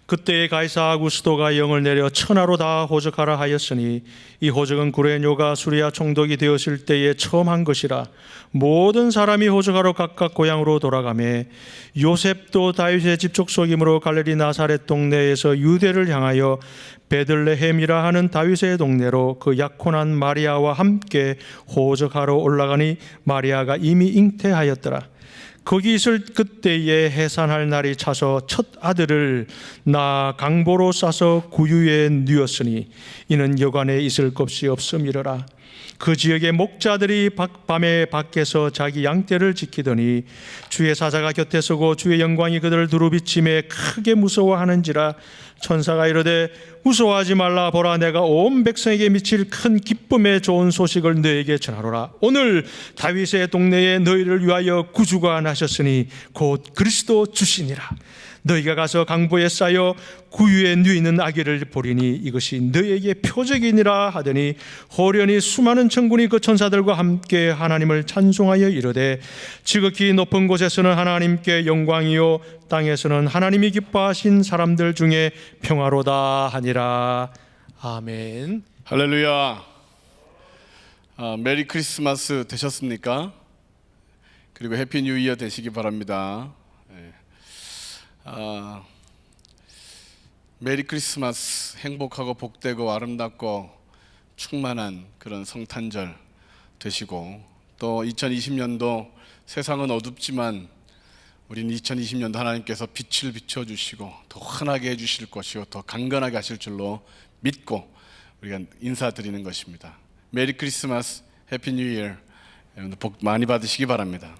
그때에 가이사 아구스도가 영을 내려 천하로 다 호적하라 하였으니 이 호적은 구레뇨가 수리아 총독이 되었을 때에 처음 한 것이라. 모든 사람이 호적하러 각각 고향으로 돌아가매 요셉도 다윗의 집족속이므로 갈릴리 나사렛 동네에서 유대를 향하여 베들레헴이라 하는 다윗의 동네로 그 약혼한 마리아와 함께 호적하러 올라가니 마리아가 이미 잉태하였더라. 거기 있을 그때에 해산할 날이 차서 첫 아들을 낳아 강보로 싸서 구유에 뉘었으니 이는 여관에 있을 것이 없음이러라. 그 지역의 목자들이 밤에 밖에서 자기 양떼를 지키더니 주의 사자가 곁에 서고 주의 영광이 그들을 두루비침에 크게 무서워하는지라. 천사가 이르되 무서워하지 말라. 보라, 내가 온 백성에게 미칠 큰 기쁨의 좋은 소식을 너에게 전하노라. 오늘 다윗의 동네에 너희를 위하여 구주가 나셨으니 곧 그리스도 주시니라. 너희가 가서 강보에 쌓여 구유에 누이는 아기를 보리니 이것이 너희에게 표적이니라 하더니 호련히 수많은 천군이 그 천사들과 함께 하나님을 찬송하여 이르되 지극히 높은 곳에서는 하나님께 영광이요 땅에서는 하나님이 기뻐하신 사람들 중에 평화로다 하니라. 아멘. 할렐루야. 메리 크리스마스 되셨습니까? 그리고 해피 뉴 이어 되시기 바랍니다. 메리 크리스마스, 행복하고 복되고 아름답고 충만한 그런 성탄절 되시고, 또 2020년도 세상은 어둡지만 우리는 2020년도 하나님께서 빛을 비춰주시고 더 환하게 해주실 것이요 더 강건하게 하실 줄로 믿고 우리가 인사드리는 것입니다. 메리 크리스마스, 해피 뉴 이어. 여러분들 복 많이 받으시기 바랍니다.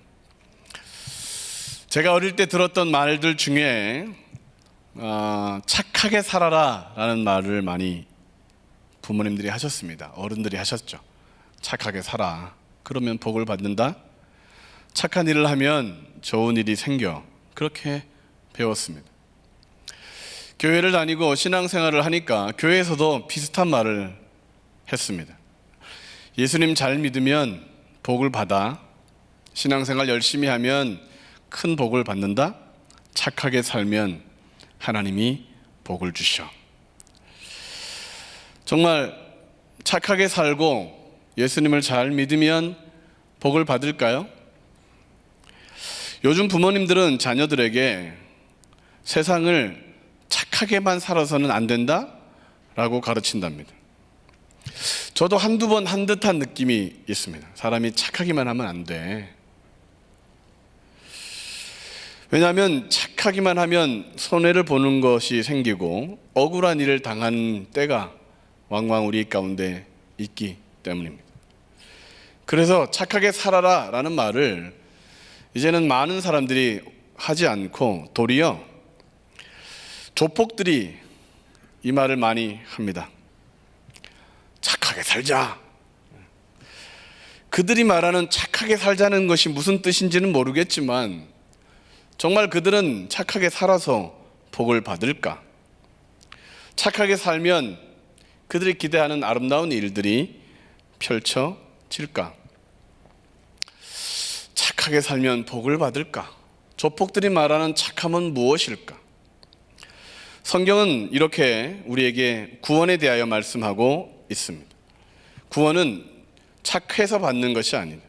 제가 어릴 때 들었던 말들 중에 착하게 살아라 라는 말을 많이 부모님들이 하셨습니다. 어른들이 하셨죠. 착하게 살아, 그러면 복을 받는다. 착한 일을 하면 좋은 일이 생겨. 그렇게 배웠습니다. 교회를 다니고 신앙생활을 하니까 교회에서도 비슷한 말을 했습니다. 예수님 잘 믿으면 복을 받아. 신앙생활 열심히 하면 큰 복을 받는다. 착하게 살면 하나님이 복을 주셔. 정말 착하게 살고 예수님을 잘 믿으면 복을 받을까요? 요즘 부모님들은 자녀들에게 세상을 착하게만 살아서는 안 된다 라고 가르친답니다. 저도 한두 번 한 듯한 느낌이 있습니다. 사람이 착하기만 하면 안 돼. 왜냐하면 착하기만 하면 손해를 보는 것이 생기고 억울한 일을 당한 때가 왕왕 우리 가운데 있기 때문입니다. 그래서 착하게 살아라 라는 말을 이제는 많은 사람들이 하지 않고 도리어 조폭들이 이 말을 많이 합니다. 착하게 살자. 그들이 말하는 착하게 살자는 것이 무슨 뜻인지는 모르겠지만 정말 그들은 착하게 살아서 복을 받을까? 착하게 살면 그들이 기대하는 아름다운 일들이 펼쳐질까? 착하게 살면 복을 받을까? 조폭들이 말하는 착함은 무엇일까? 성경은 이렇게 우리에게 구원에 대하여 말씀하고 있습니다. 구원은 착해서 받는 것이 아니다.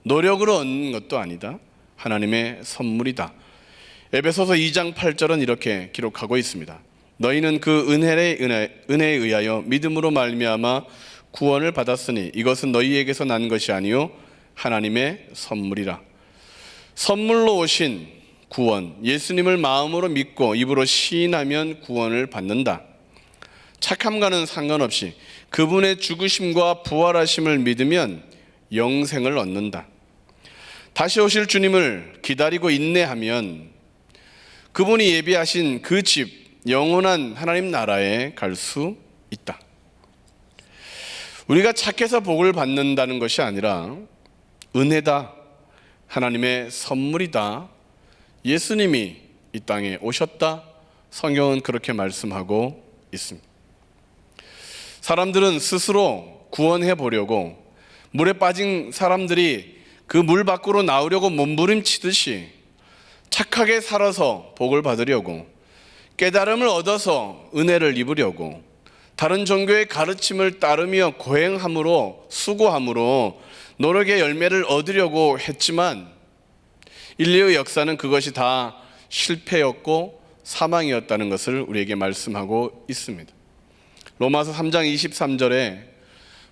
노력으로 얻는 것도 아니다. 하나님의 선물이다. 에베소서 2장 8절은 이렇게 기록하고 있습니다. 너희는 그 은혜에 의하여 믿음으로 말미암아 구원을 받았으니 이것은 너희에게서 난 것이 아니요 하나님의 선물이라. 선물로 오신 구원, 예수님을 마음으로 믿고 입으로 시인하면 구원을 받는다. 착함과는 상관없이 그분의 죽으심과 부활하심을 믿으면 영생을 얻는다. 다시 오실 주님을 기다리고 인내하면 그분이 예비하신 그 집, 영원한 하나님 나라에 갈 수 있다. 우리가 착해서 복을 받는다는 것이 아니라 은혜다, 하나님의 선물이다, 예수님이 이 땅에 오셨다, 성경은 그렇게 말씀하고 있습니다. 사람들은 스스로 구원해 보려고 물에 빠진 사람들이 그 물 밖으로 나오려고 몸부림치듯이 착하게 살아서 복을 받으려고 깨달음을 얻어서 은혜를 입으려고 다른 종교의 가르침을 따르며 고행함으로 수고함으로 노력의 열매를 얻으려고 했지만 인류의 역사는 그것이 다 실패였고 사망이었다는 것을 우리에게 말씀하고 있습니다. 로마서 3장 23절에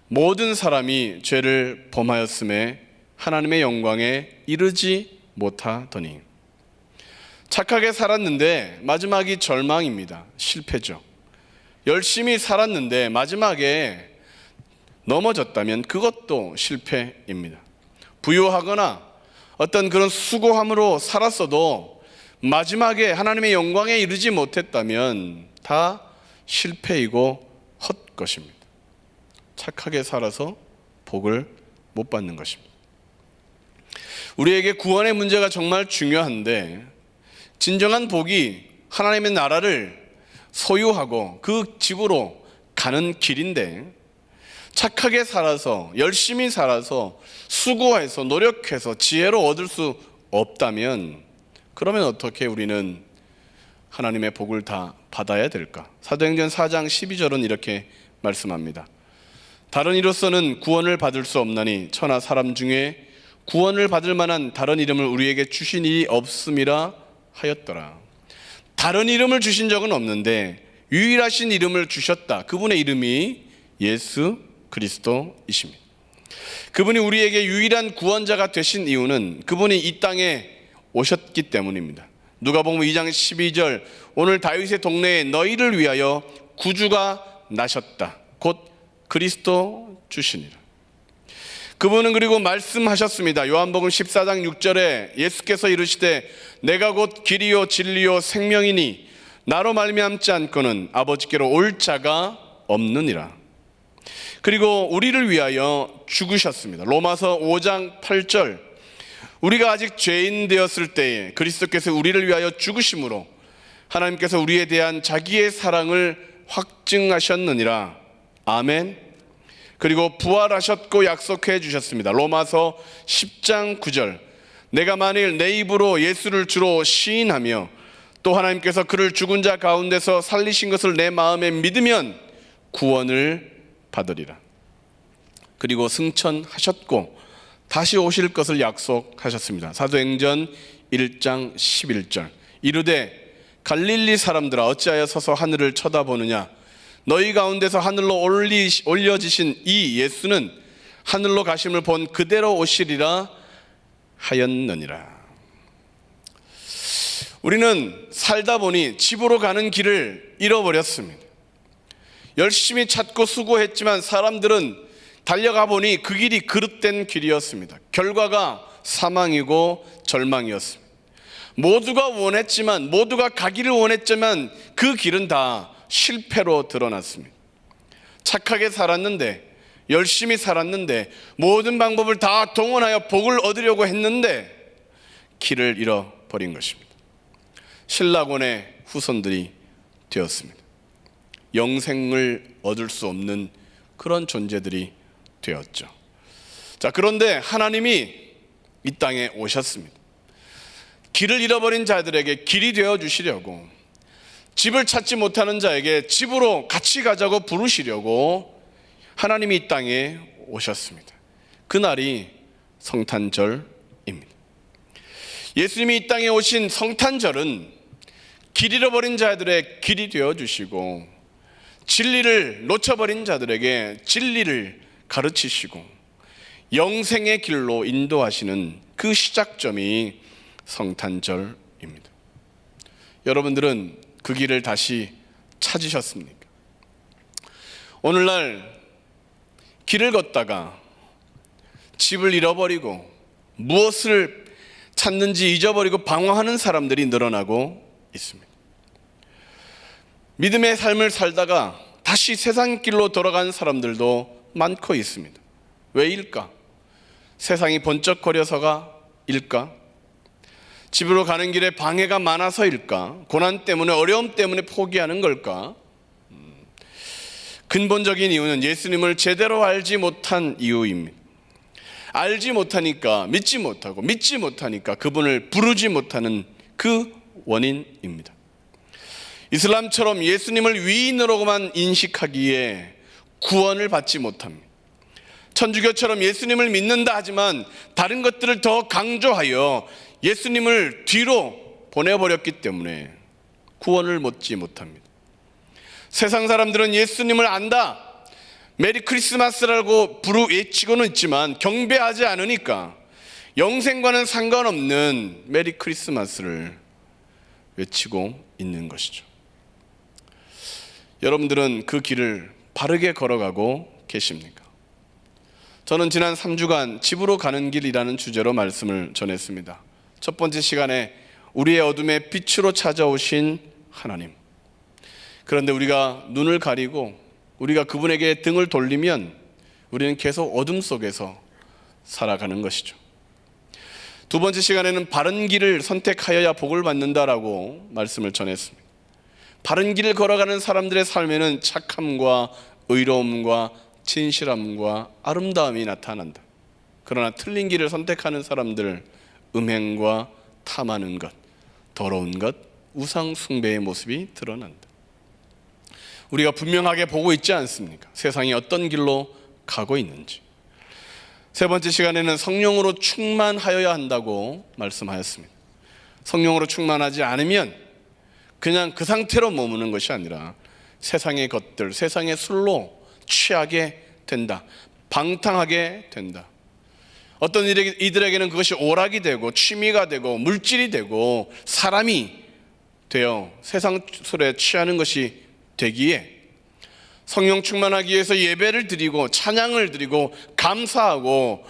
모든 사람이 죄를 범하였음에 하나님의 영광에 이르지 못하더니, 착하게 살았는데 마지막이 절망입니다. 실패죠. 열심히 살았는데 마지막에 넘어졌다면 그것도 실패입니다. 부유하거나 어떤 그런 수고함으로 살았어도 마지막에 하나님의 영광에 이르지 못했다면 다 실패이고 헛것입니다. 착하게 살아서 복을 못 받는 것입니다. 우리에게 구원의 문제가 정말 중요한데, 진정한 복이 하나님의 나라를 소유하고 그 집으로 가는 길인데, 착하게 살아서 열심히 살아서 수고해서 노력해서 지혜로 얻을 수 없다면 그러면 어떻게 우리는 하나님의 복을 다 받아야 될까? 사도행전 4장 12절은 이렇게 말씀합니다. 다른 이로서는 구원을 받을 수 없나니 천하 사람 중에 구원을 받을 만한 다른 이름을 우리에게 주신 일이 없음이라 하였더라. 다른 이름을 주신 적은 없는데 유일하신 이름을 주셨다. 그분의 이름이 예수 그리스도이십니다. 그분이 우리에게 유일한 구원자가 되신 이유는 그분이 이 땅에 오셨기 때문입니다. 누가복음 2장 12절, 오늘 다윗의 동네에 너희를 위하여 구주가 나셨다. 곧 그리스도 주시니라. 그분은 그리고 말씀하셨습니다. 요한복음 14장 6절에 예수께서 이르시되 내가 곧 길이요 진리요 생명이니 나로 말미암지 않고는 아버지께로 올 자가 없느니라. 그리고 우리를 위하여 죽으셨습니다. 로마서 5장 8절, 우리가 아직 죄인 되었을 때에 그리스도께서 우리를 위하여 죽으심으로 하나님께서 우리에 대한 자기의 사랑을 확증하셨느니라. 아멘. 그리고 부활하셨고 약속해 주셨습니다. 로마서 10장 9절, 내가 만일 내 입으로 예수를 주로 시인하며 또 하나님께서 그를 죽은 자 가운데서 살리신 것을 내 마음에 믿으면 구원을 받으리라. 그리고 승천하셨고 다시 오실 것을 약속하셨습니다. 사도행전 1장 11절, 이르되 갈릴리 사람들아 어찌하여 서서 하늘을 쳐다보느냐, 너희 가운데서 하늘로 올려지신 이 예수는 하늘로 가심을 본 그대로 오시리라 하였느니라. 우리는 살다 보니 집으로 가는 길을 잃어버렸습니다. 열심히 찾고 수고했지만 사람들은 달려가 보니 그 길이 그릇된 길이었습니다. 결과가 사망이고 절망이었습니다. 모두가 원했지만, 모두가 가기를 원했지만 그 길은 다 실패로 드러났습니다. 착하게 살았는데, 열심히 살았는데, 모든 방법을 다 동원하여 복을 얻으려고 했는데 길을 잃어버린 것입니다. 신라곤의 후손들이 되었습니다. 영생을 얻을 수 없는 그런 존재들이 되었죠. 자, 그런데 하나님이 이 땅에 오셨습니다. 길을 잃어버린 자들에게 길이 되어 주시려고, 집을 찾지 못하는 자에게 집으로 같이 가자고 부르시려고 하나님이 이 땅에 오셨습니다. 그날이 성탄절입니다. 예수님이 이 땅에 오신 성탄절은 길 잃어버린 자들의 길이 되어 주시고, 진리를 놓쳐버린 자들에게 진리를 가르치시고 영생의 길로 인도하시는 그 시작점이 성탄절입니다. 여러분들은 그 길을 다시 찾으셨습니까? 오늘날 길을 걷다가 집을 잃어버리고 무엇을 찾는지 잊어버리고 방황하는 사람들이 늘어나고 있습니다. 믿음의 삶을 살다가 다시 세상 길로 돌아가는 사람들도 많고 있습니다. 왜일까? 세상이 번쩍거려서가 일까? 집으로 가는 길에 방해가 많아서일까? 고난 때문에, 어려움 때문에 포기하는 걸까? 근본적인 이유는 예수님을 제대로 알지 못한 이유입니다. 알지 못하니까 믿지 못하고, 믿지 못하니까 그분을 부르지 못하는 그 원인입니다. 이슬람처럼 예수님을 위인으로만 인식하기에 구원을 받지 못합니다. 천주교처럼 예수님을 믿는다 하지만 다른 것들을 더 강조하여 예수님을 뒤로 보내버렸기 때문에 구원을 얻지 못합니다. 세상 사람들은 예수님을 안다, 메리 크리스마스라고 외치고는 있지만 경배하지 않으니까 영생과는 상관없는 메리 크리스마스를 외치고 있는 것이죠. 여러분들은 그 길을 바르게 걸어가고 계십니까? 저는 지난 3주간 집으로 가는 길이라는 주제로 말씀을 전했습니다. 첫 번째 시간에 우리의 어둠에 빛으로 찾아오신 하나님. 그런데 우리가 눈을 가리고 우리가 그분에게 등을 돌리면 우리는 계속 어둠 속에서 살아가는 것이죠. 두 번째 시간에는 바른 길을 선택하여야 복을 받는다라고 말씀을 전했습니다. 바른 길을 걸어가는 사람들의 삶에는 착함과 의로움과 진실함과 아름다움이 나타난다. 그러나 틀린 길을 선택하는 사람들, 음행과 탐하는 것, 더러운 것, 우상 숭배의 모습이 드러난다. 우리가 분명하게 보고 있지 않습니까? 세상이 어떤 길로 가고 있는지. 세 번째 시간에는 성령으로 충만하여야 한다고 말씀하였습니다. 성령으로 충만하지 않으면 그냥 그 상태로 머무는 것이 아니라 세상의 것들, 세상의 술로 취하게 된다. 방탕하게 된다. 어떤 이들에게는 그것이 오락이 되고 취미가 되고 물질이 되고 사람이 되어 세상 술에 취하는 것이 되기에 성령 충만하기 위해서 예배를 드리고 찬양을 드리고 감사하고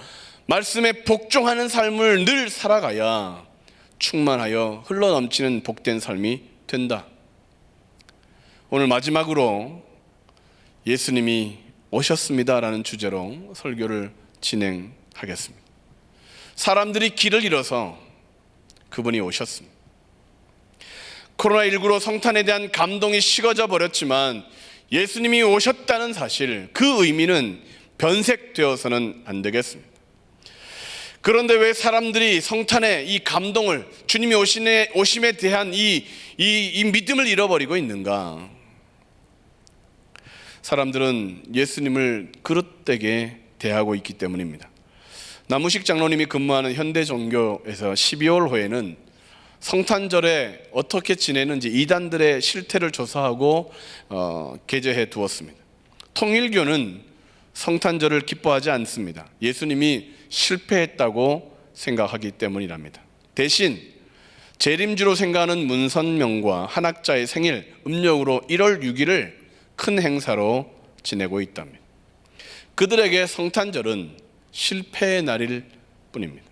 말씀에 복종하는 삶을 늘 살아가야 충만하여 흘러넘치는 복된 삶이 된다. 오늘 마지막으로 예수님이 오셨습니다라는 주제로 설교를 진행하겠습니다. 사람들이 길을 잃어서 그분이 오셨습니다. 코로나19로 성탄에 대한 감동이 식어져 버렸지만 예수님이 오셨다는 사실, 그 의미는 변색되어서는 안 되겠습니다. 그런데 왜 사람들이 성탄의 이 감동을, 주님이 오심에 대한 이 믿음을 잃어버리고 있는가? 사람들은 예수님을 그릇되게 대하고 있기 때문입니다. 남우식 장로님이 근무하는 현대종교에서 12월 호에는 성탄절에 어떻게 지내는지 이단들의 실태를 조사하고 게재해 두었습니다. 통일교는 성탄절을 기뻐하지 않습니다. 예수님이 실패했다고 생각하기 때문이랍니다. 대신 재림주로 생각하는 문선명과 한학자의 생일 음력으로 1월 6일을 큰 행사로 지내고 있답니다. 그들에게 성탄절은 실패의 날일 뿐입니다.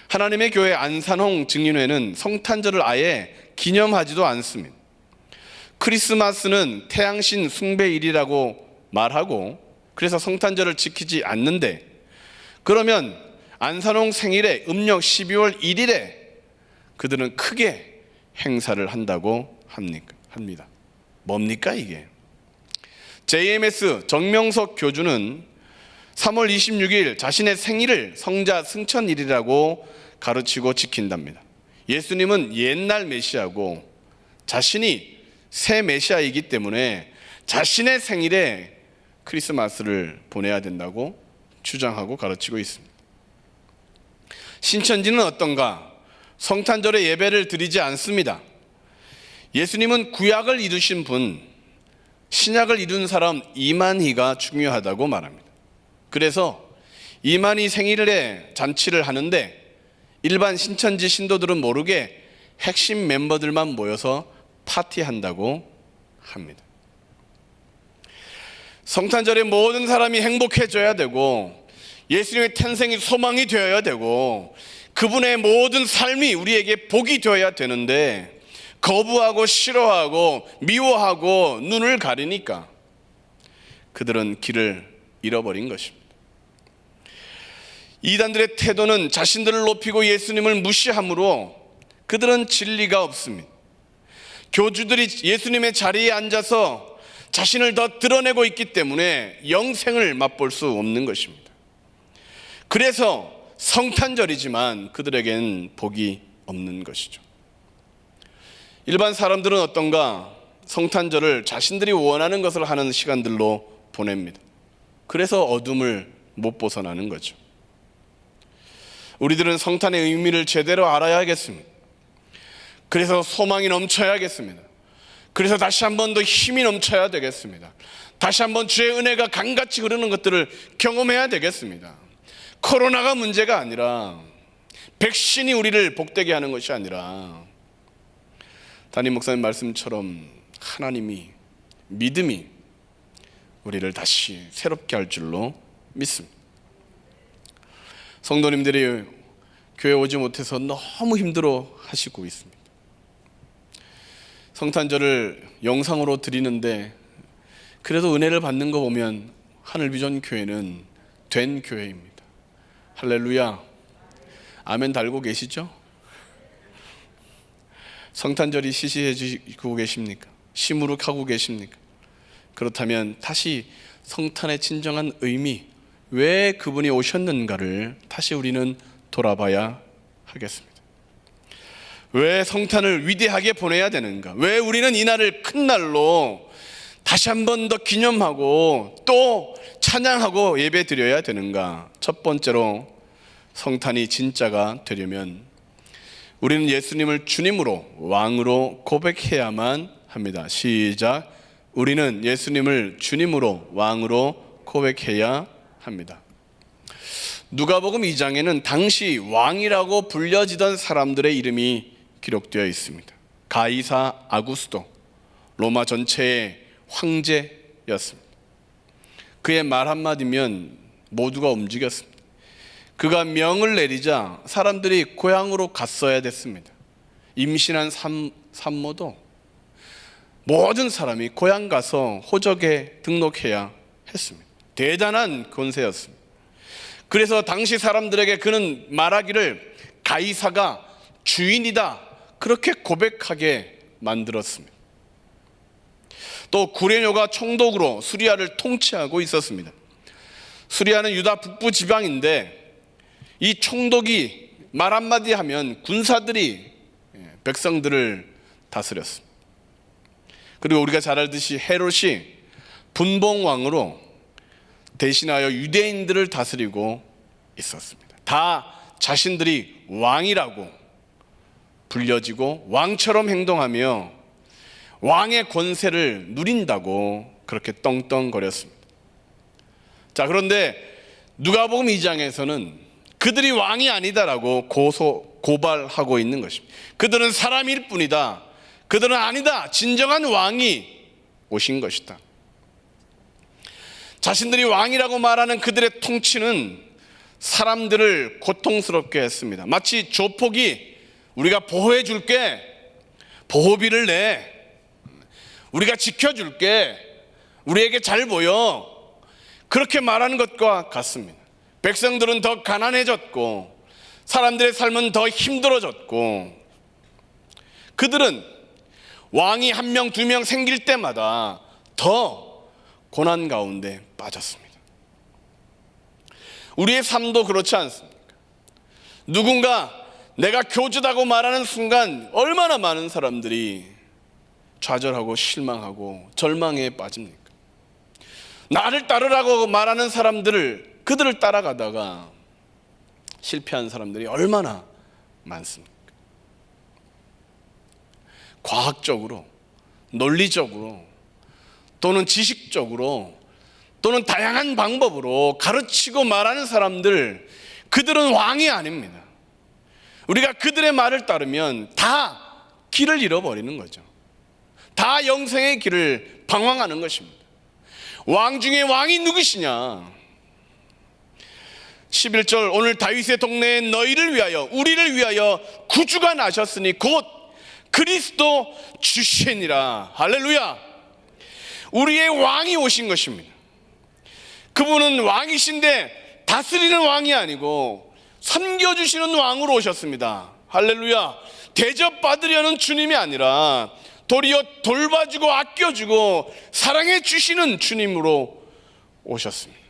하나님의 교회 안산홍 증인회는 성탄절을 아예 기념하지도 않습니다. 크리스마스는 태양신 숭배일이라고 말하고 그래서 성탄절을 지키지 않는데, 그러면 안산홍 생일에 음력 12월 1일에 그들은 크게 행사를 한다고 합니다. 뭡니까 이게? JMS 정명석 교주는 3월 26일 자신의 생일을 성자 승천일이라고 가르치고 지킨답니다. 예수님은 옛날 메시아고 자신이 새 메시아이기 때문에 자신의 생일에 크리스마스를 보내야 된다고 주장하고 가르치고 있습니다. 신천지는 어떤가? 성탄절에 예배를 드리지 않습니다. 예수님은 구약을 이루신 분, 신약을 이룬 사람 이만희가 중요하다고 말합니다. 그래서 이만희 생일에 잔치를 하는데 일반 신천지 신도들은 모르게 핵심 멤버들만 모여서 파티한다고 합니다. 성탄절에 모든 사람이 행복해져야 되고 예수님의 탄생이 소망이 되어야 되고 그분의 모든 삶이 우리에게 복이 되어야 되는데 거부하고 싫어하고 미워하고 눈을 가리니까 그들은 길을 잃어버린 것입니다. 이단들의 태도는 자신들을 높이고 예수님을 무시하므로 그들은 진리가 없습니다. 교주들이 예수님의 자리에 앉아서 자신을 더 드러내고 있기 때문에 영생을 맛볼 수 없는 것입니다. 그래서 성탄절이지만 그들에겐 복이 없는 것이죠. 일반 사람들은 어떤가? 성탄절을 자신들이 원하는 것을 하는 시간들로 보냅니다. 그래서 어둠을 못 벗어나는 거죠. 우리들은 성탄의 의미를 제대로 알아야겠습니다. 그래서 소망이 넘쳐야겠습니다. 그래서 다시 한 번 더 힘이 넘쳐야 되겠습니다. 다시 한번 주의 은혜가 강같이 흐르는 것들을 경험해야 되겠습니다. 코로나가 문제가 아니라, 백신이 우리를 복되게 하는 것이 아니라, 담임 목사님 말씀처럼 하나님이, 믿음이 우리를 다시 새롭게 할 줄로 믿습니다. 성도님들이 교회 오지 못해서 너무 힘들어 하시고 있습니다. 성탄절을 영상으로 드리는데 그래도 은혜를 받는 거 보면 하늘비전 교회는 된 교회입니다. 할렐루야. 아멘 달고 계시죠? 성탄절이 시시해지고 계십니까? 시무룩하고 계십니까? 그렇다면 다시 성탄의 진정한 의미, 왜 그분이 오셨는가를 다시 우리는 돌아봐야 하겠습니다. 왜 성탄을 위대하게 보내야 되는가? 왜 우리는 이 날을 큰 날로 다시 한 번 더 기념하고 또 찬양하고 예배 드려야 되는가? 첫 번째로 성탄이 진짜가 되려면 우리는 예수님을 주님으로, 왕으로 고백해야만 합니다. 시작. 우리는 예수님을 주님으로, 왕으로 고백해야 합니다. 누가복음 2장에는 당시 왕이라고 불려지던 사람들의 이름이 기록되어 있습니다. 가이사 아구스도, 로마 전체의 황제였습니다. 그의 말 한마디면 모두가 움직였습니다. 그가 명을 내리자 사람들이 고향으로 갔어야 됐습니다. 임신한 산모도 모든 사람이 고향 가서 호적에 등록해야 했습니다. 대단한 권세였습니다. 그래서 당시 사람들에게 그는 말하기를 가이사가 주인이다, 그렇게 고백하게 만들었습니다. 또 구레뇨가 총독으로 수리아를 통치하고 있었습니다. 수리아는 유다 북부 지방인데 이 총독이 말 한마디 하면 군사들이 백성들을 다스렸습니다. 그리고 우리가 잘 알듯이 헤롯이 분봉왕으로 대신하여 유대인들을 다스리고 있었습니다. 다 자신들이 왕이라고 불려지고 왕처럼 행동하며 왕의 권세를 누린다고 그렇게 떵떵거렸습니다. 자, 그런데 누가복음 2장에서는 그들이 왕이 아니다라고 고발하고 있는 것입니다. 그들은 사람일 뿐이다. 그들은 아니다. 진정한 왕이 오신 것이다. 자신들이 왕이라고 말하는 그들의 통치는 사람들을 고통스럽게 했습니다. 마치 조폭이 우리가 보호해 줄게, 보호비를 내, 우리가 지켜줄게, 우리에게 잘 보여, 그렇게 말하는 것과 같습니다. 백성들은 더 가난해졌고 사람들의 삶은 더 힘들어졌고 그들은 왕이 한 명, 두 명 생길 때마다 더 고난 가운데 빠졌습니다. 우리의 삶도 그렇지 않습니까? 누군가 내가 교주다고 말하는 순간 얼마나 많은 사람들이 좌절하고 실망하고 절망에 빠집니까? 나를 따르라고 말하는 사람들을, 그들을 따라가다가 실패한 사람들이 얼마나 많습니까? 과학적으로, 논리적으로, 또는 지식적으로, 또는 다양한 방법으로 가르치고 말하는 사람들, 그들은 왕이 아닙니다. 우리가 그들의 말을 따르면 다 길을 잃어버리는 거죠. 다 영생의 길을 방황하는 것입니다. 왕 중에 왕이 누구시냐? 11절, 오늘 다윗의 동네에 너희를 위하여, 우리를 위하여 구주가 나셨으니 곧 그리스도 주시니라. 할렐루야. 우리의 왕이 오신 것입니다. 그분은 왕이신데 다스리는 왕이 아니고 섬겨주시는 왕으로 오셨습니다. 할렐루야. 대접받으려는 주님이 아니라 도리어 돌봐주고 아껴주고 사랑해 주시는 주님으로 오셨습니다.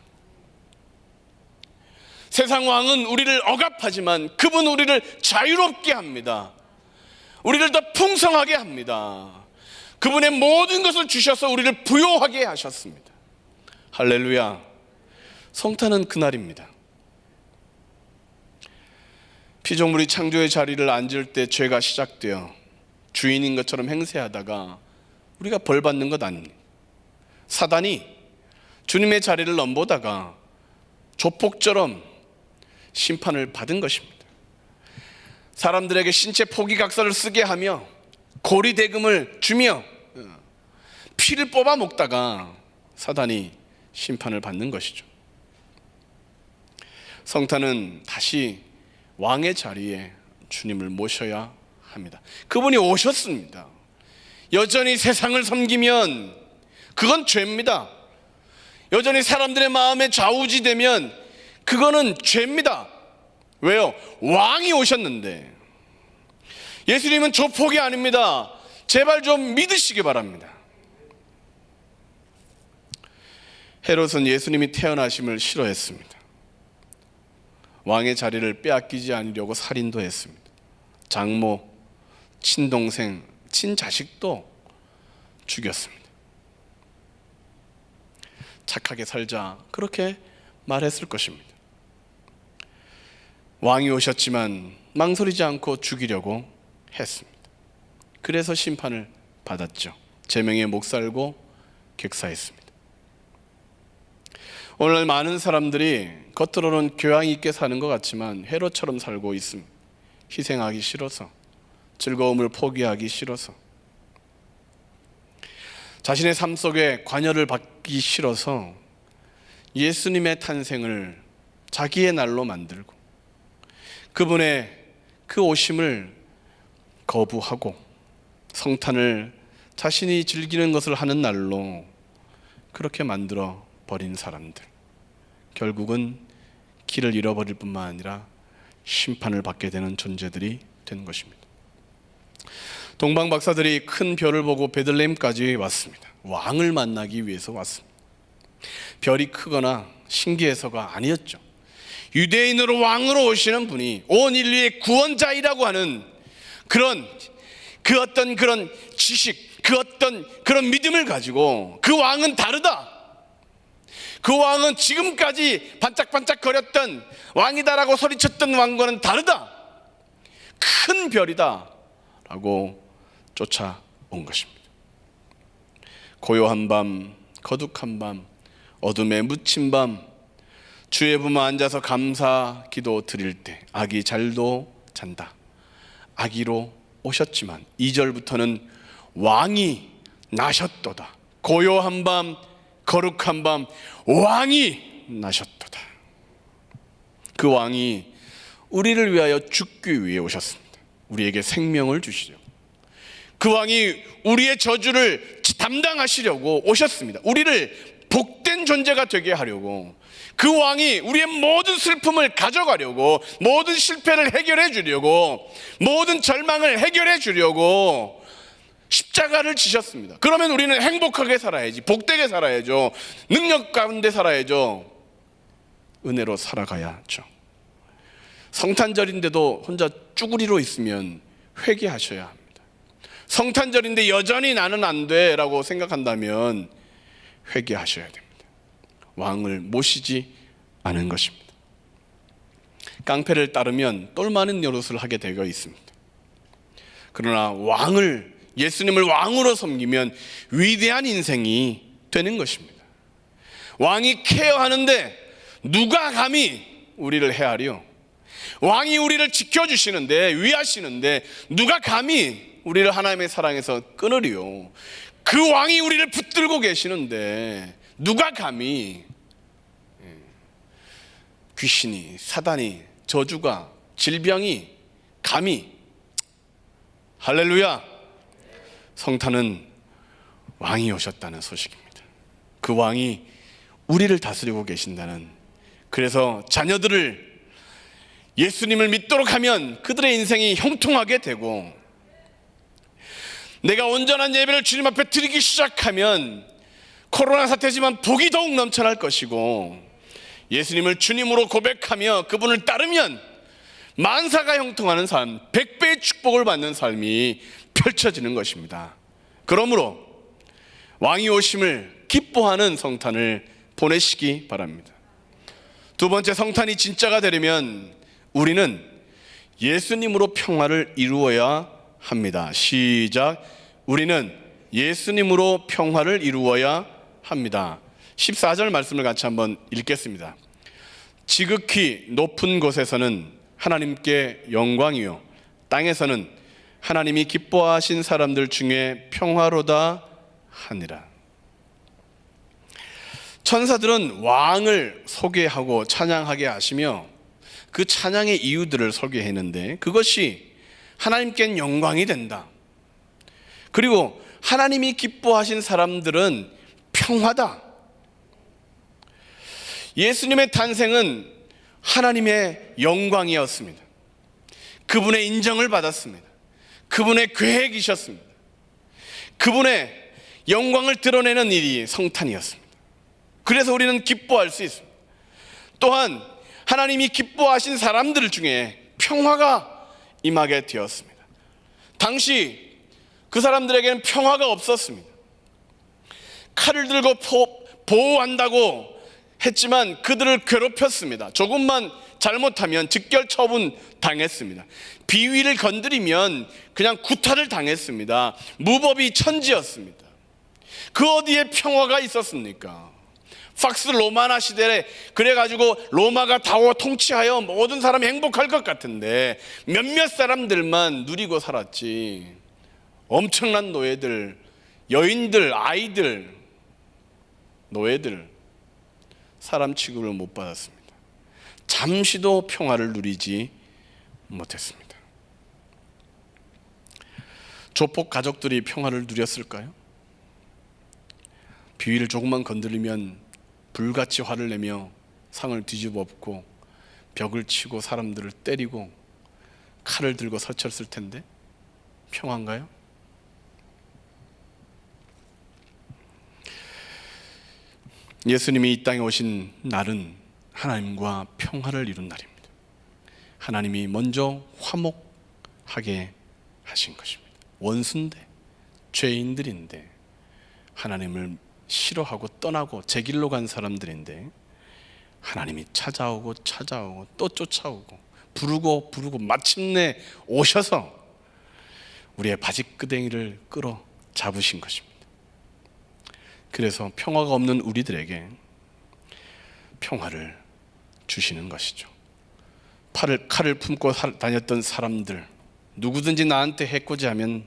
세상 왕은 우리를 억압하지만 그분 우리를 자유롭게 합니다. 우리를 더 풍성하게 합니다. 그분의 모든 것을 주셔서 우리를 부요하게 하셨습니다. 할렐루야. 성탄은 그날입니다. 피조물이 창조의 자리를 앉을 때 죄가 시작되어 주인인 것처럼 행세하다가 우리가 벌 받는 것 아닙니다. 사단이 주님의 자리를 넘보다가 조폭처럼 심판을 받은 것입니다. 사람들에게 신체 포기각서를 쓰게 하며 고리대금을 주며 피를 뽑아 먹다가 사단이 심판을 받는 것이죠. 성탄은 다시 왕의 자리에 주님을 모셔야 합니다. 그분이 오셨습니다. 여전히 세상을 섬기면 그건 죄입니다. 여전히 사람들의 마음에 좌우지되면 그거는 죄입니다. 왜요? 왕이 오셨는데. 예수님은 조폭이 아닙니다. 제발 좀 믿으시기 바랍니다. 헤롯은 예수님이 태어나심을 싫어했습니다. 왕의 자리를 빼앗기지 않으려고 살인도 했습니다. 장모, 친동생, 친자식도 죽였습니다. 착하게 살자 그렇게 말했을 것입니다. 왕이 오셨지만 망설이지 않고 죽이려고 했습니다. 그래서 심판을 받았죠. 제명에 목살고 객사했습니다. 오늘 많은 사람들이 겉으로는 교양 있게 사는 것 같지만 헤롯처럼 살고 있습니다. 희생하기 싫어서, 즐거움을 포기하기 싫어서, 자신의 삶 속에 관여를 받기 싫어서 예수님의 탄생을 자기의 날로 만들고 그분의 그 오심을 거부하고 성탄을 자신이 즐기는 것을 하는 날로 그렇게 만들어 버린 사람들, 결국은 길을 잃어버릴 뿐만 아니라 심판을 받게 되는 존재들이 된 것입니다. 동방 박사들이 큰 별을 보고 베들레헴까지 왔습니다. 왕을 만나기 위해서 왔습니다. 별이 크거나 신기해서가 아니었죠. 유대인으로 왕으로 오시는 분이 온 인류의 구원자이라고 하는 그런 지식, 그런 믿음을 가지고 그 왕은 다르다. 그 왕은 지금까지 반짝반짝 거렸던 왕이다라고 소리쳤던 왕과는 다르다. 큰 별이다 라고 쫓아온 것입니다. 고요한 밤, 거둑한 밤, 어둠에 묻힌 밤, 주의 부모 앉아서 감사 기도 드릴 때 아기 잘도 잔다. 아기로 오셨지만 2절부터는 왕이 나셨도다. 고요한 밤, 거룩한 밤, 왕이 나셨도다. 그 왕이 우리를 위하여 죽기 위해 오셨습니다. 우리에게 생명을 주시려. 그 왕이 우리의 저주를 담당하시려고 오셨습니다. 우리를 복된 존재가 되게 하려고. 그 왕이 우리의 모든 슬픔을 가져가려고, 모든 실패를 해결해 주려고, 모든 절망을 해결해 주려고 십자가를 지셨습니다. 그러면 우리는 행복하게 살아야지, 복되게 살아야죠, 능력 가운데 살아야죠, 은혜로 살아가야죠. 성탄절인데도 혼자 쭈구리로 있으면 회개하셔야 합니다. 성탄절인데 여전히 나는 안 돼라고 생각한다면 회개하셔야 됩니다. 왕을 모시지 않은 것입니다. 깡패를 따르면 똘 많은 노릇을 하게 되어 있습니다. 그러나 예수님을 왕으로 섬기면 위대한 인생이 되는 것입니다. 왕이 케어하는데 누가 감히 우리를 헤아려? 왕이 우리를 지켜주시는데, 위하시는데 누가 감히 우리를 하나님의 사랑에서 끊으리요? 그 왕이 우리를 붙들고 계시는데 누가 감히 귀신이, 사단이, 저주가, 질병이 감히. 할렐루야. 성탄은 왕이 오셨다는 소식입니다. 그 왕이 우리를 다스리고 계신다는, 그래서 자녀들을 예수님을 믿도록 하면 그들의 인생이 형통하게 되고, 내가 온전한 예배를 주님 앞에 드리기 시작하면 코로나 사태지만 복이 더욱 넘쳐날 것이고, 예수님을 주님으로 고백하며 그분을 따르면 만사가 형통하는 삶, 100배의 축복을 받는 삶이 펼쳐지는 것입니다. 그러므로 왕이 오심을 기뻐하는 성탄을 보내시기 바랍니다. 두 번째, 성탄이 진짜가 되려면 우리는 예수님으로 평화를 이루어야 합니다. 시작. 우리는 예수님으로 평화를 이루어야 합니다. 14절 말씀을 같이 한번 읽겠습니다. 지극히 높은 곳에서는 하나님께 영광이요, 땅에서는 하나님이 기뻐하신 사람들 중에 평화로다 하니라. 천사들은 왕을 소개하고 찬양하게 하시며 그 찬양의 이유들을 설계했는데, 그것이 하나님께는 영광이 된다. 그리고 하나님이 기뻐하신 사람들은 평화다. 예수님의 탄생은 하나님의 영광이었습니다. 그분의 인정을 받았습니다. 그분의 계획이셨습니다. 그분의 영광을 드러내는 일이 성탄이었습니다. 그래서 우리는 기뻐할 수 있습니다. 또한 하나님이 기뻐하신 사람들 중에 평화가 임하게 되었습니다. 당시 그 사람들에게는 평화가 없었습니다. 칼을 들고 보호한다고 했지만 그들을 괴롭혔습니다. 조금만 잘못하면 직결 처분 당했습니다. 비위를 건드리면 그냥 구타를 당했습니다. 무법이 천지였습니다. 그 어디에 평화가 있었습니까? 팍스 로마나 시대에 그래가지고 로마가 다 통치하여 모든 사람이 행복할 것 같은데 몇몇 사람들만 누리고 살았지, 엄청난 노예들, 여인들, 아이들, 노예들 사람 취급을 못 받았습니다. 잠시도 평화를 누리지 못했습니다. 조폭 가족들이 평화를 누렸을까요? 비위를 조금만 건드리면 불같이 화를 내며 상을 뒤집어 엎고 벽을 치고 사람들을 때리고 칼을 들고 설쳤을 텐데 평화인가요? 예수님이 이 땅에 오신 날은 하나님과 평화를 이룬 날입니다. 하나님이 먼저 화목하게 하신 것입니다. 원수인데, 죄인들인데, 하나님을 싫어하고 떠나고 제 길로 간 사람들인데 하나님이 찾아오고 또 쫓아오고 부르고 마침내 오셔서 우리의 바지끄댕이를 끌어 잡으신 것입니다. 그래서 평화가 없는 우리들에게 평화를 주시는 것이죠. 칼을 품고 다녔던 사람들, 누구든지 나한테 해코지하면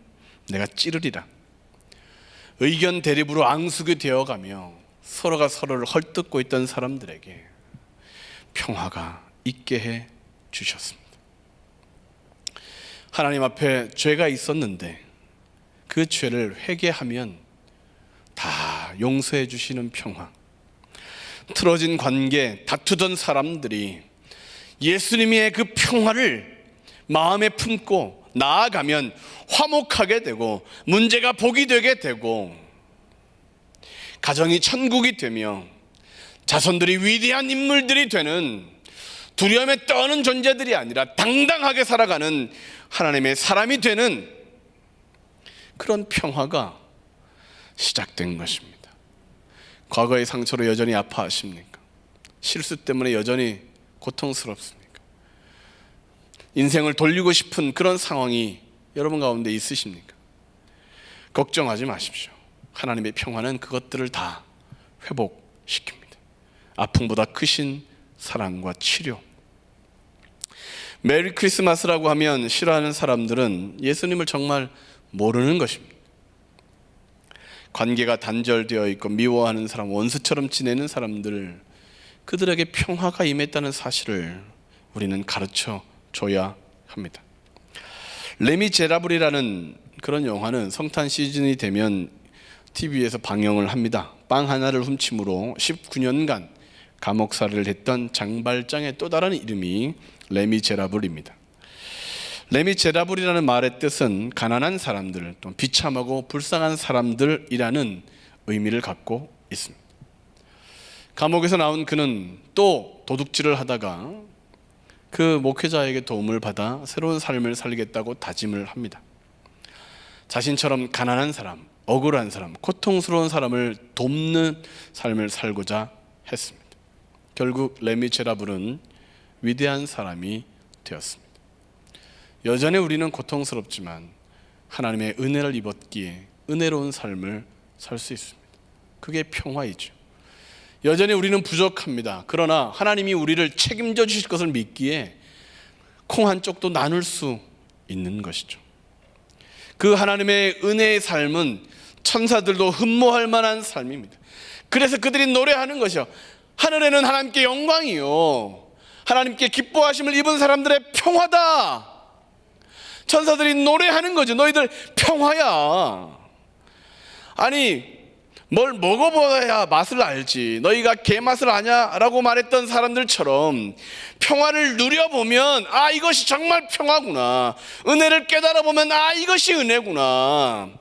내가 찌르리라. 의견 대립으로 앙숙이 되어가며 서로가 서로를 헐뜯고 있던 사람들에게 평화가 있게 해 주셨습니다. 하나님 앞에 죄가 있었는데 그 죄를 회개하면 다 용서해 주시는 평화. 틀어진 관계, 다투던 사람들이 예수님의 그 평화를 마음에 품고 나아가면 화목하게 되고 문제가 복이 되게 되고 가정이 천국이 되며 자손들이 위대한 인물들이 되는, 두려움에 떠는 존재들이 아니라 당당하게 살아가는 하나님의 사람이 되는 그런 평화가 시작된 것입니다. 과거의 상처로 여전히 아파하십니까? 실수 때문에 여전히 고통스럽습니까? 인생을 돌리고 싶은 그런 상황이 여러분 가운데 있으십니까? 걱정하지 마십시오. 하나님의 평화는 그것들을 다 회복시킵니다. 아픔보다 크신 사랑과 치료. 메리 크리스마스라고 하면 싫어하는 사람들은 예수님을 정말 모르는 것입니다. 관계가 단절되어 있고 미워하는 사람, 원수처럼 지내는 사람들, 그들에게 평화가 임했다는 사실을 우리는 가르쳐 줘야 합니다. 레미제라블이라는 그런 영화는 성탄 시즌이 되면 TV에서 방영을 합니다. 빵 하나를 훔침으로 19년간 감옥살이를 했던 장발장의 또 다른 이름이 레미제라블입니다. 레미제라블이라는 말의 뜻은 가난한 사람들, 또 비참하고 불쌍한 사람들이라는 의미를 갖고 있습니다. 감옥에서 나온 그는 또 도둑질을 하다가 그 목회자에게 도움을 받아 새로운 삶을 살겠다고 다짐을 합니다. 자신처럼 가난한 사람, 억울한 사람, 고통스러운 사람을 돕는 삶을 살고자 했습니다. 결국 레미제라블은 위대한 사람이 되었습니다. 여전히 우리는 고통스럽지만 하나님의 은혜를 입었기에 은혜로운 삶을 살 수 있습니다. 그게 평화이죠. 여전히 우리는 부족합니다. 그러나 하나님이 우리를 책임져 주실 것을 믿기에 콩 한 쪽도 나눌 수 있는 것이죠. 그 하나님의 은혜의 삶은 천사들도 흠모할 만한 삶입니다. 그래서 그들이 노래하는 것이요, 하늘에는 하나님께 영광이요, 하나님께 기뻐하심을 입은 사람들의 평화다. 천사들이 노래하는 거죠. 너희들 평화야. 아니, 뭘 먹어봐야 맛을 알지, 너희가 개맛을 아냐라고 말했던 사람들처럼 평화를 누려보면 아, 이것이 정말 평화구나, 은혜를 깨달아보면 아, 이것이 은혜구나.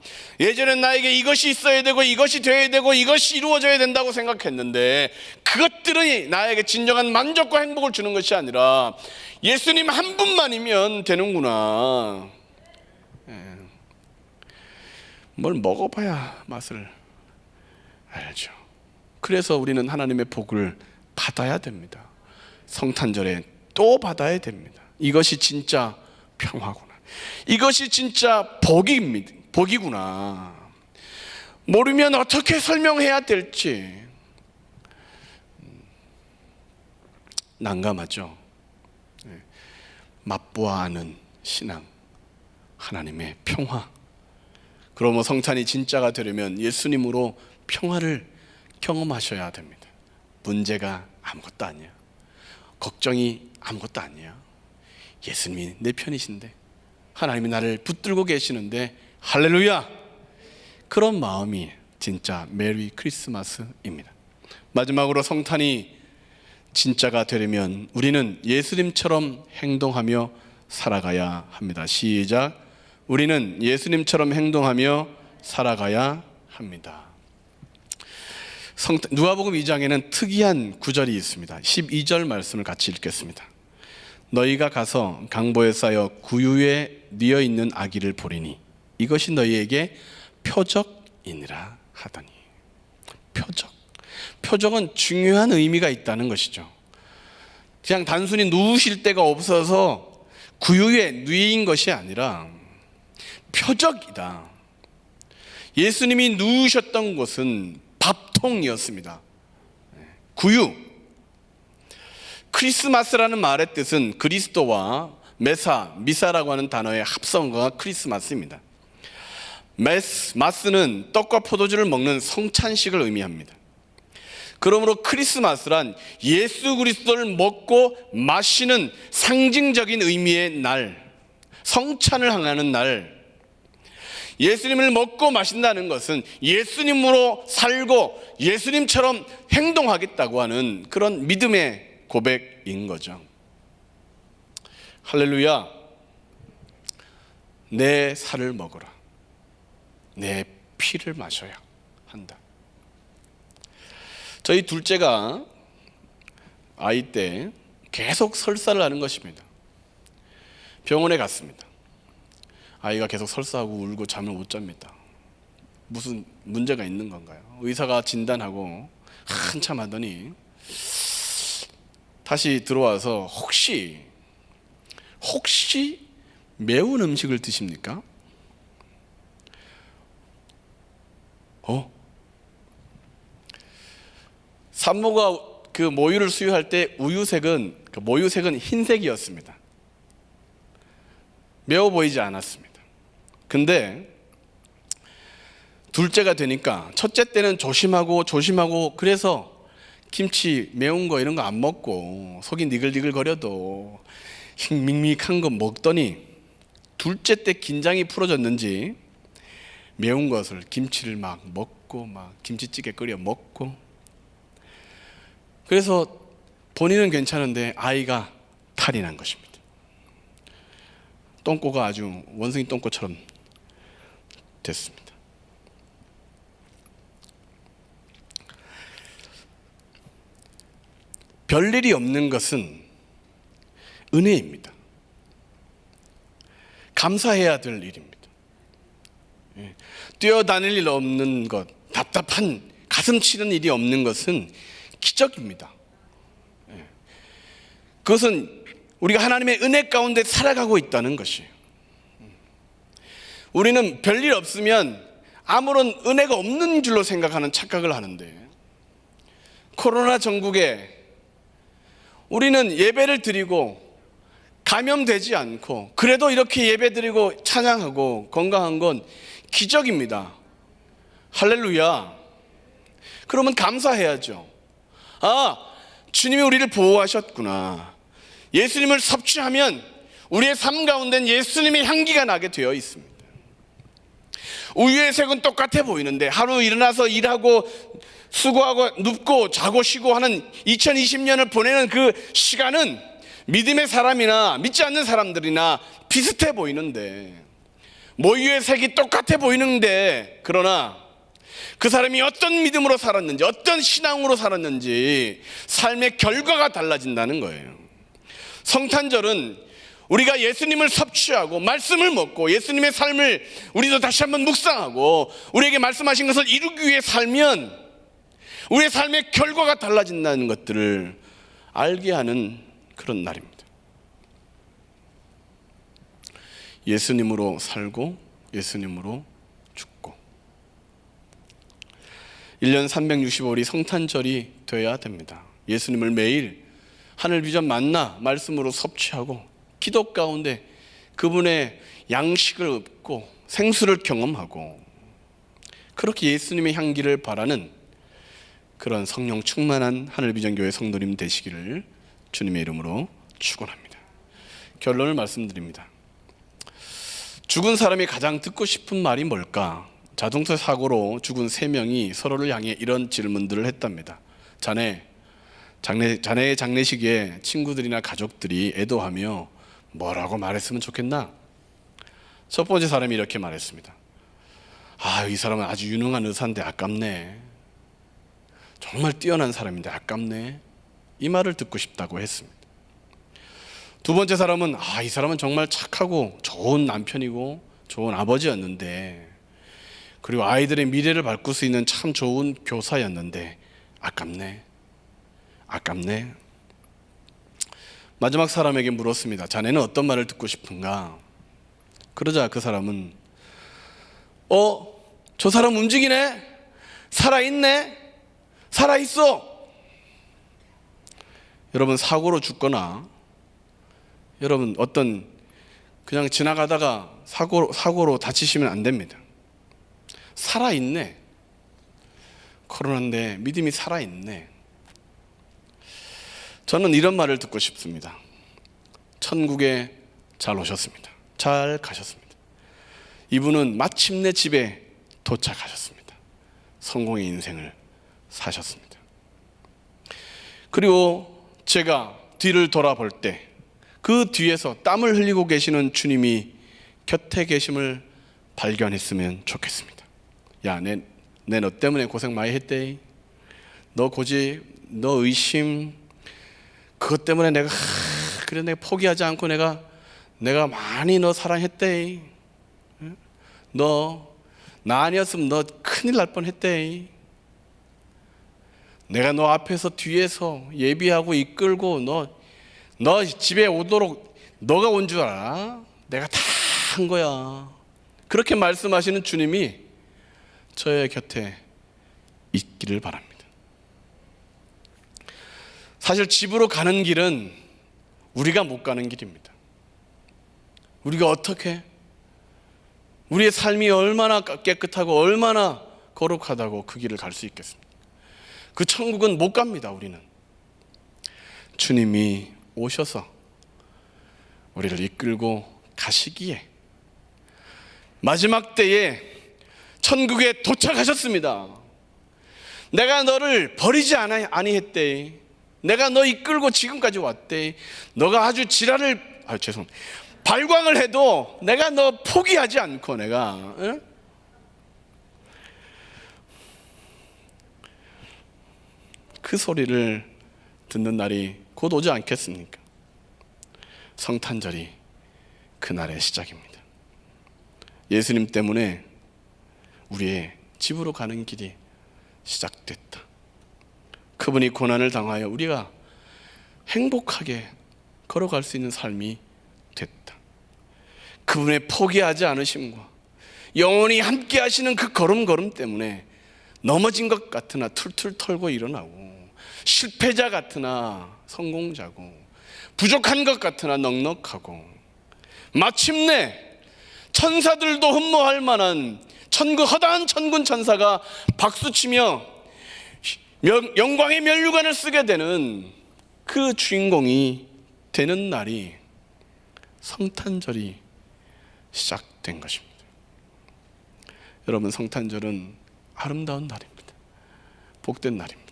예전엔 나에게 이것이 있어야 되고 이것이 되어야 되고 이것이 이루어져야 된다고 생각했는데 그것들이 나에게 진정한 만족과 행복을 주는 것이 아니라 예수님 한 분만이면 되는구나. 뭘 먹어봐야 맛을 알죠. 그래서 우리는 하나님의 복을 받아야 됩니다. 성탄절에 또 받아야 됩니다. 이것이 진짜 평화구나, 이것이 진짜 복이구나. 모르면 어떻게 설명해야 될지 난감하죠. 맛보아 아는 신앙, 하나님의 평화. 그러므로 성찬이 진짜가 되려면 예수님으로 평화를 경험하셔야 됩니다. 문제가 아무것도 아니야, 걱정이 아무것도 아니야. 예수님이 내 편이신데, 하나님이 나를 붙들고 계시는데 할렐루야. 그런 마음이 진짜 메리 크리스마스입니다. 마지막으로 성탄이 진짜가 되려면 우리는 예수님처럼 행동하며 살아가야 합니다. 시작. 우리는 예수님처럼 행동하며 살아가야 합니다. 누가복음 2장에는 특이한 구절이 있습니다. 12절 말씀을 같이 읽겠습니다. 너희가 가서 강보에 쌓여 구유에 뉘어 있는 아기를 보리니 이것이 너희에게 표적이니라 하더니. 표적은 중요한 의미가 있다는 것이죠. 그냥 단순히 누우실 데가 없어서 구유에 누인 것이 아니라 표적이다. 예수님이 누우셨던 곳은 밥통이었습니다. 구유. 크리스마스라는 말의 뜻은 그리스도와 미사라고 하는 단어의 합성어가 크리스마스입니다. 마스는 떡과 포도주를 먹는 성찬식을 의미합니다. 그러므로 크리스마스란 예수 그리스도를 먹고 마시는 상징적인 의미의 날, 성찬을 향하는 날. 예수님을 먹고 마신다는 것은 예수님으로 살고 예수님처럼 행동하겠다고 하는 그런 믿음의 고백인 거죠. 할렐루야. 내 살을 먹어라, 내 피를 마셔야 한다. 저희 둘째가 아이 때 계속 설사를 하는 것입니다. 병원에 갔습니다. 아이가 계속 설사하고 울고 잠을 못 잡니다. 무슨 문제가 있는 건가요? 의사가 진단하고 한참 하더니 다시 들어와서 혹시 매운 음식을 드십니까? 산모가 그 모유를 수유할 때 모유색은 흰색이었습니다. 매워 보이지 않았습니다. 근데 둘째가 되니까 첫째 때는 조심하고 그래서 김치 매운 거 이런 거 안 먹고 속이 니글니글 거려도 밍밍한 거 먹더니 둘째 때 긴장이 풀어졌는지 매운 것을 김치를 막 먹고 막 김치찌개 끓여 먹고, 그래서 본인은 괜찮은데 아이가 탈이 난 것입니다. 똥꼬가 아주 원숭이 똥꼬처럼 됐습니다. 별일이 없는 것은 은혜입니다. 감사해야 될 일입니다. 뛰어다닐 일 없는 것, 답답한 가슴 치는 일이 없는 것은 기적입니다. 그것은 우리가 하나님의 은혜 가운데 살아가고 있다는 것이에요. 우리는 별일 없으면 아무런 은혜가 없는 줄로 생각하는 착각을 하는데, 코로나 전국에 우리는 예배를 드리고 감염되지 않고 그래도 이렇게 예배 드리고 찬양하고 건강한 건 기적입니다. 할렐루야. 그러면 감사해야죠. 주님이 우리를 보호하셨구나. 예수님을 섭취하면 우리의 삶 가운데는 예수님의 향기가 나게 되어 있습니다. 우유의 색은 똑같아 보이는데 하루 일어나서 일하고 수고하고 눕고 자고 쉬고 하는 2020년을 보내는 그 시간은 믿음의 사람이나 믿지 않는 사람들이나 비슷해 보이는데, 모유의 색이 똑같아 보이는데, 그러나 그 사람이 어떤 믿음으로 살았는지, 어떤 신앙으로 살았는지 삶의 결과가 달라진다는 거예요. 성탄절은 우리가 예수님을 섭취하고 말씀을 먹고 예수님의 삶을 우리도 다시 한번 묵상하고 우리에게 말씀하신 것을 이루기 위해 살면 우리의 삶의 결과가 달라진다는 것들을 알게 하는 그런 날입니다. 예수님으로 살고 예수님으로 죽고 1년 365일이 성탄절이 되어야 됩니다. 예수님을 매일 하늘 비전 만나 말씀으로 섭취하고 기도 가운데 그분의 양식을 얻고 생수를 경험하고 그렇게 예수님의 향기를 바라는 그런 성령 충만한 하늘비전교회 성도님 되시기를 주님의 이름으로 축원합니다. 결론을 말씀드립니다. 죽은 사람이 가장 듣고 싶은 말이 뭘까? 자동차 사고로 죽은 3명이 서로를 향해 이런 질문들을 했답니다. 자네의 장례식에 친구들이나 가족들이 애도하며 뭐라고 말했으면 좋겠나? 첫 번째 사람이 이렇게 말했습니다. 이 사람은 아주 유능한 의사인데 아깝네. 정말 뛰어난 사람인데 아깝네. 이 말을 듣고 싶다고 했습니다. 두 번째 사람은 이 사람은 정말 착하고 좋은 남편이고 좋은 아버지였는데, 그리고 아이들의 미래를 바꿀 수 있는 참 좋은 교사였는데 아깝네. 마지막 사람에게 물었습니다. 자네는 어떤 말을 듣고 싶은가? 그러자 그 사람은 저 사람 움직이네? 살아있네? 살아있어. 여러분, 사고로 죽거나 여러분 어떤 그냥 지나가다가 사고로 다치시면 안 됩니다. 살아있네. 코로나인데 믿음이 살아있네. 저는 이런 말을 듣고 싶습니다. 천국에 잘 오셨습니다. 잘 가셨습니다. 이분은 마침내 집에 도착하셨습니다. 성공의 인생을 사셨습니다. 그리고 제가 뒤를 돌아볼 때 그 뒤에서 땀을 흘리고 계시는 주님이 곁에 계심을 발견했으면 좋겠습니다. 야, 내 너 때문에 고생 많이 했대. 너 고집, 너 의심, 그것 때문에 내가 그래 내가 포기하지 않고 내가 많이 너 사랑했대. 너 나 아니었으면 너 큰일 날 뻔했대. 내가 너 앞에서 뒤에서 예비하고 이끌고 너 집에 오도록 너가 온 줄 알아? 내가 다 한 거야. 그렇게 말씀하시는 주님이 저의 곁에 있기를 바랍니다. 사실 집으로 가는 길은 우리가 못 가는 길입니다. 우리가 어떻게? 우리의 삶이 얼마나 깨끗하고 얼마나 거룩하다고 그 길을 갈 수 있겠습니까? 그 천국은 못 갑니다. 우리는 주님이 오셔서 우리를 이끌고 가시기에 마지막 때에 천국에 도착하셨습니다. 내가 너를 버리지 아니했대. 내가 너 이끌고 지금까지 왔대. 너가 아주 발광을 해도 내가 너 포기하지 않고 내가 그 소리를 듣는 날이 곧 오지 않겠습니까? 성탄절이 그날의 시작입니다. 예수님 때문에 우리의 집으로 가는 길이 시작됐다. 그분이 고난을 당하여 우리가 행복하게 걸어갈 수 있는 삶이 됐다. 그분의 포기하지 않으심과 영원히 함께 하시는 그 걸음걸음 때문에 넘어진 것 같으나 툴툴 털고 일어나고, 실패자 같으나 성공자고, 부족한 것 같으나 넉넉하고, 마침내 천사들도 흠모할 만한 허다한 천군 천사가 박수치며 영광의 면류관을 쓰게 되는 그 주인공이 되는 날이 성탄절이 시작된 것입니다. 여러분, 성탄절은 아름다운 날입니다. 복된 날입니다.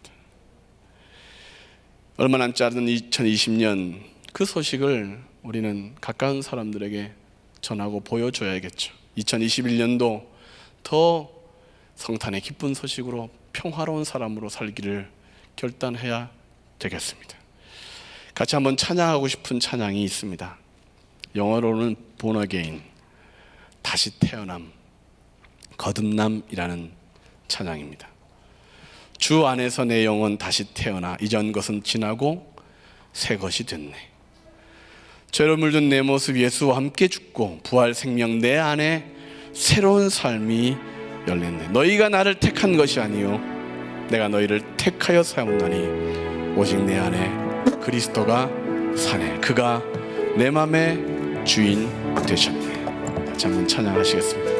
얼마 남지 않은 2020년, 그 소식을 우리는 가까운 사람들에게 전하고 보여줘야겠죠. 2021년도 더 성탄의 기쁜 소식으로 평화로운 사람으로 살기를 결단해야 되겠습니다. 같이 한번 찬양하고 싶은 찬양이 있습니다. 영어로는 Born Again, 다시 태어남, 거듭남이라는 찬양입니다. 주 안에서 내 영혼 다시 태어나 이전 것은 지나고 새 것이 됐네. 죄로 물든 내 모습 예수와 함께 죽고 부활 생명 내 안에 새로운 삶이 열렸네. 너희가 나를 택한 것이 아니요 내가 너희를 택하여 세웠나니 오직 내 안에 그리스도가 사네. 그가 내 맘의 주인 되셨네. 같이 한번 찬양하시겠습니다.